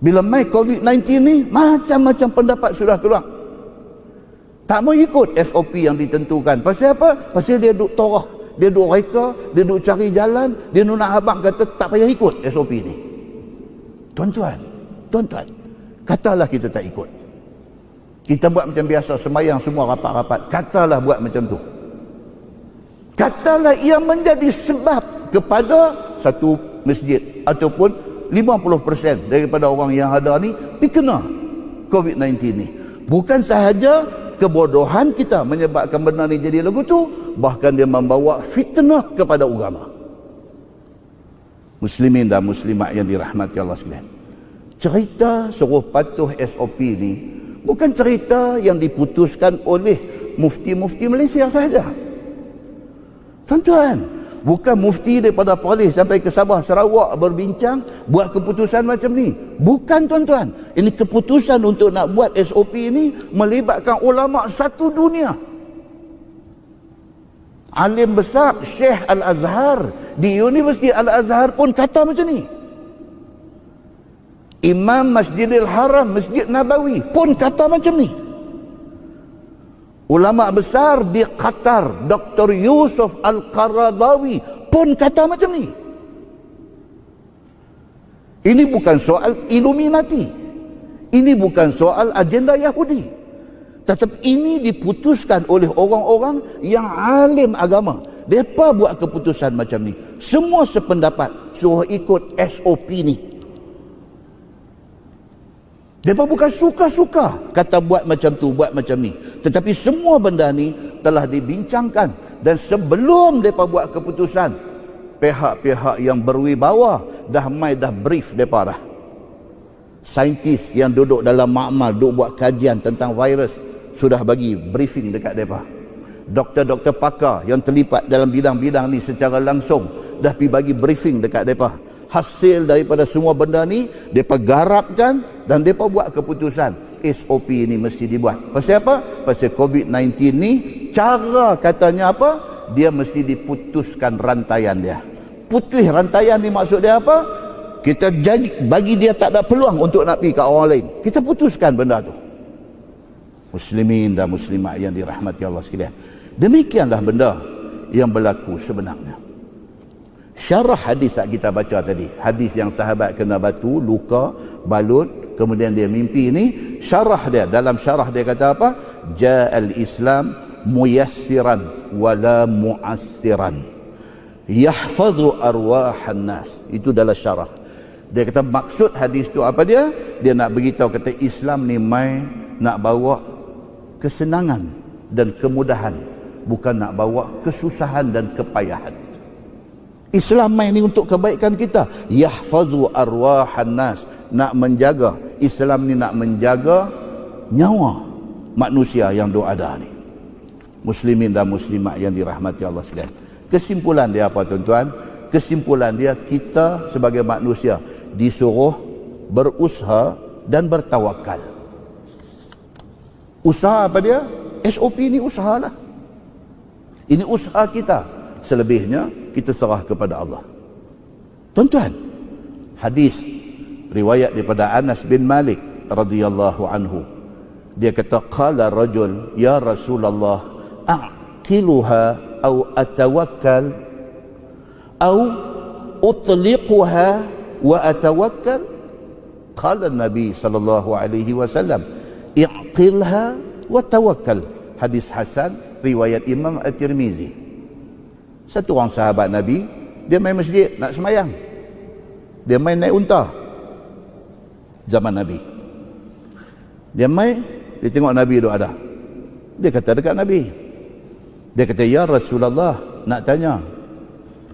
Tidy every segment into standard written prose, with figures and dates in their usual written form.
Bila mai COVID-19 ni, macam-macam pendapat sudah keluar. Tak mau ikut SOP yang ditentukan. Pasal apa? Pasal dia duk torah, dia duk reka, dia duk cari jalan, dia nak abang kata tak payah ikut SOP ni. Tuan-tuan, katalah kita tak ikut. Kita buat macam biasa, sembahyang semua rapat-rapat. Katalah buat macam tu. Katalah ia menjadi sebab kepada satu masjid ataupun 50% daripada orang yang ada ni kena COVID-19 ni. Bukan sahaja kebodohan kita menyebabkan benda ni jadi lagu tu, bahkan dia membawa fitnah kepada agama. Muslimin dan muslimat yang dirahmati Allah sekalian, cerita suruh patuh SOP ni bukan cerita yang diputuskan oleh mufti-mufti Malaysia sahaja. Tuan-tuan, bukan mufti daripada Perlis sampai ke Sabah, Sarawak berbincang buat keputusan macam ni. Bukan, tuan-tuan. Ini keputusan untuk nak buat SOP ini melibatkan ulama satu dunia. Alim besar Syekh Al-Azhar di Universiti Al-Azhar pun kata macam ni. Imam Masjidil Haram, Masjid Nabawi pun kata macam ni. Ulama besar di Qatar, Dr. Yusuf Al-Qaradawi pun kata macam ni. Ini bukan soal Illuminati. Ini bukan soal agenda Yahudi. Tetapi ini diputuskan oleh orang-orang yang alim agama. Mereka buat keputusan macam ni. Semua sependapat suruh ikut SOP ni. Mereka bukan suka-suka kata buat macam tu, buat macam ni. Tetapi semua benda ni telah dibincangkan. Dan sebelum mereka buat keputusan, pihak-pihak yang berwibawa dah brief mereka dah. Saintis yang duduk dalam makmal, duduk buat kajian tentang virus, sudah bagi briefing dekat mereka. Doktor-doktor pakar yang terlibat dalam bidang-bidang ni secara langsung dah pergi bagi briefing dekat mereka. Hasil daripada semua benda ni mereka garapkan dan mereka buat keputusan SOP ni mesti dibuat. Pasal apa? Pasal COVID-19 ni cara katanya apa? Dia mesti diputuskan rantaian dia. Putus rantaian ni maksud dia apa? Kita jadi bagi dia tak ada peluang untuk nak pergi ke orang lain. Kita putuskan benda tu. Muslimin dan muslimat yang dirahmati Allah sekalian, demikianlah benda yang berlaku sebenarnya. Syarah hadis yang kita baca tadi, hadis yang sahabat kena batu, luka, balut, kemudian dia mimpi ni, syarah dia, dalam syarah dia kata apa? Ja'al Islam muyassiran wala mu'assiran yahfazu arwahan nas. Itu dalam syarah. Dia kata maksud hadis tu apa dia? Dia nak beritahu kata Islam ni mai nak bawa kesenangan dan kemudahan, bukan nak bawa kesusahan dan kepayahan. Islam main ni untuk kebaikan kita. Yahfazu arwahan nas, nak menjaga. Islam ni nak menjaga nyawa manusia yang ada ni. Muslimin dan muslimat yang dirahmati Allah sekalian. Kesimpulan dia apa, tuan-tuan? Kesimpulan dia, kita sebagai manusia disuruh berusaha dan bertawakal. Usaha apa dia? SOP ni usahalah. Ini usaha kita. Selebihnya kita serah kepada Allah. Tuan-tuan, hadis riwayat daripada Anas bin Malik radhiyallahu anhu. Dia kata qala rajul ya Rasulullah a'qiluha au atawakkal au utliquha wa atawakkal. Qala Nabi sallallahu alaihi wasallam i'qilha wa tawakkal. Hadis hasan riwayat Imam At-Tirmizi. Satu orang sahabat Nabi, dia main masjid nak semayang. Dia main naik unta. Zaman Nabi. Dia main, dia tengok Nabi tu ada. Dia kata dekat Nabi. Dia kata, ya Rasulullah, nak tanya.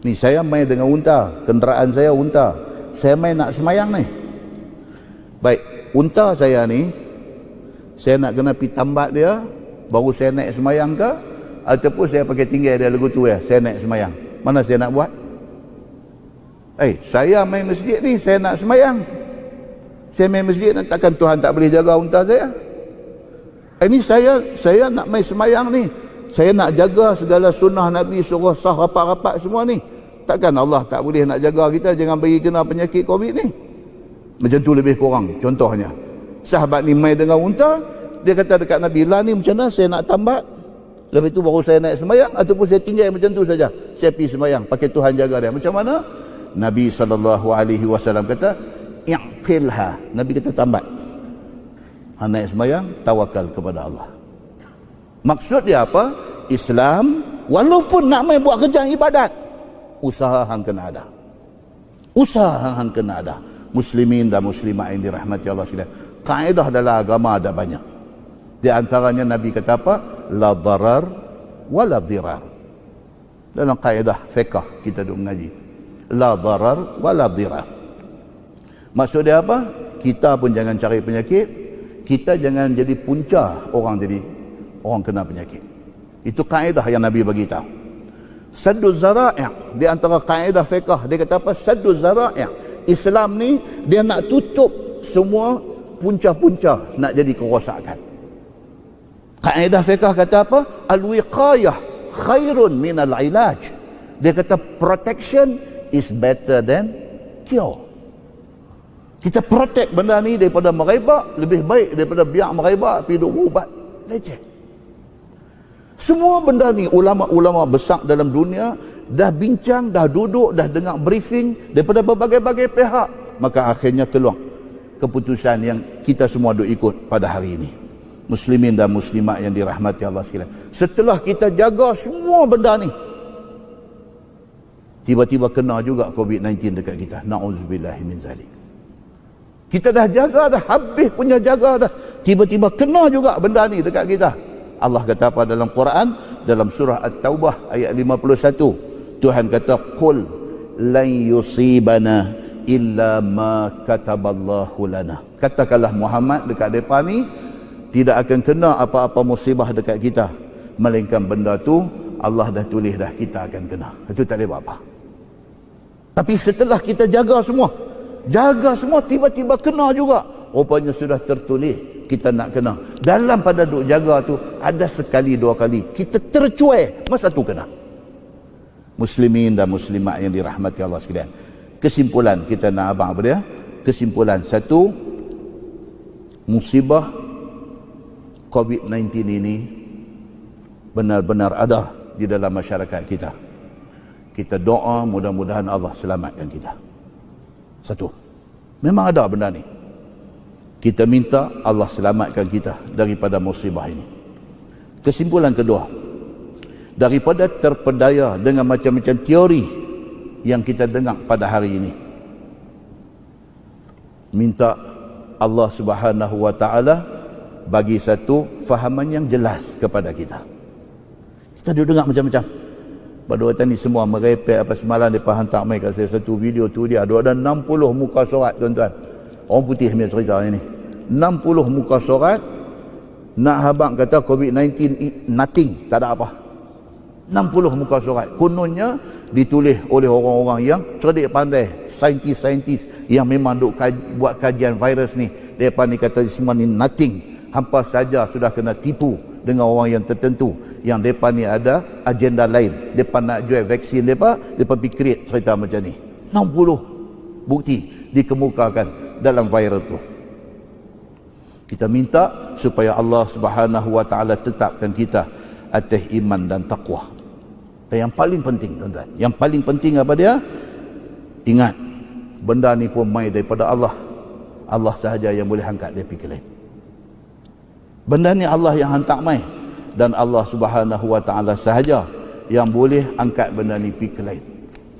Ni saya main dengan unta, kenderaan saya unta. Saya main nak semayang ni. Baik, unta saya ni, saya nak kena pergi tambat dia, baru saya naik semayang ke? Ataupun saya pakai tinggal dia lagu tu ya, saya naik semayang. Mana saya nak buat? Saya main masjid ni, saya nak semayang. Saya main masjid, takkan Tuhan tak boleh jaga unta saya? Ini saya nak main semayang ni, saya nak jaga segala sunnah Nabi, suruh sah rapat-rapat semua ni. Takkan Allah tak boleh nak jaga kita jangan bagi kena penyakit COVID ni? Macam tu lebih kurang contohnya. Sahabat ni mai dengan unta, dia kata dekat Nabi, lah ni macam mana saya nak tambat, lepas tu baru saya naik sembahyang, ataupun saya tinggal macam tu saja, saya pergi sembahyang pakai Tuhan jaga dia, macam mana? Nabi SAW kata, i'qilha. Nabi kata tambat. Naik sembahyang, tawakal kepada Allah. Maksud dia apa? Islam walaupun nak main buat kerja ibadat, usaha hang kena ada. Usaha hang kena ada. Muslimin dan muslimat yang dirahmati Allah sekalian, kaedah dalam agama ada banyak. Di antaranya Nabi kata apa? La darar wa la dirar. Dalam kaedah fiqh kita duk mengaji, la darar wa la dirar. Maksud dia apa? Kita pun jangan cari penyakit, kita jangan jadi punca orang kena penyakit. Itu kaedah yang Nabi bagi tahu. Saddu zara'i', di antara kaedah fiqh dia kata apa? Saddu zara'i'. Islam ni dia nak tutup semua punca-punca nak jadi kerosakan. Kaedah fiqh kata apa? Al-wiqayah khairun min al-ilaj. Dia kata protection is better than cure. Kita protect benda ni daripada merebak, lebih baik daripada biar merebak pergi duk ubat leceh. Semua benda ni ulama-ulama besar dalam dunia dah bincang, dah duduk, dah dengar briefing daripada berbagai-bagai pihak. Maka akhirnya keluar keputusan yang kita semua duk ikut pada hari ini. Muslimin dan muslimat yang dirahmati Allah sekalian, setelah kita jaga semua benda ni, tiba-tiba kena juga COVID-19 dekat kita. Na'udzubillahi min zalik. Kita dah jaga dah, habis punya jaga dah, tiba-tiba kena juga benda ni dekat kita. Allah kata apa dalam Quran, dalam surah At-Taubah ayat 51, Tuhan kata, qul lan yusibana illa ma kataballahu lana. Katakanlah Muhammad dekat depa ni, tidak akan kena apa-apa musibah dekat kita, melainkan benda tu Allah dah tulis dah kita akan kena. Itu tak boleh buat apa. Tapi setelah kita jaga semua, tiba-tiba kena juga. Rupanya sudah tertulis kita nak kena. Dalam pada duk jaga tu, ada sekali dua kali kita tercuai, masa tu kena. Muslimin dan muslimat yang dirahmati Allah sekalian, kesimpulan kita nak abang apa dia? Kesimpulan satu, musibah COVID-19 ini benar-benar ada di dalam masyarakat kita. Kita doa mudah-mudahan Allah selamatkan kita. Satu, memang ada benda ni. Kita minta Allah selamatkan kita daripada musibah ini. Kesimpulan kedua, daripada terpedaya dengan macam-macam teori yang kita dengar pada hari ini, minta Allah Subhanahu wa taala bagi satu fahaman yang jelas kepada kita. Kita duduk dengar macam-macam. Pada waktu ni semua merepek apa semalam dia hantar mai kat saya satu video tu, dia ada 60 muka surat tuan-tuan. Orang putih punya cerita ni. 60 muka surat nak habang kata COVID-19 nothing, tak ada apa. 60 muka surat. Kononnya ditulis oleh orang-orang yang cerdik pandai, saintis-saintis yang memang duk buat kajian virus ni. Depa ni kata semua ni nothing. Hampa saja sudah kena tipu dengan orang yang tertentu yang depa ni ada agenda lain. Depa nak jual vaksin depa pergi create cerita macam ni. 60 bukti dikemukakan dalam viral tu. Kita minta supaya Allah Subhanahu wa taala tetapkan kita atas iman dan takwa. Dan yang paling penting tuan-tuan, yang paling penting apa dia? Ingat, benda ni pun mai daripada Allah. Allah sahaja yang boleh angkat dia pergi lain. Benda ni Allah yang hantar mai, dan Allah Subhanahu wa taala sahaja yang boleh angkat benda ni pergi lain.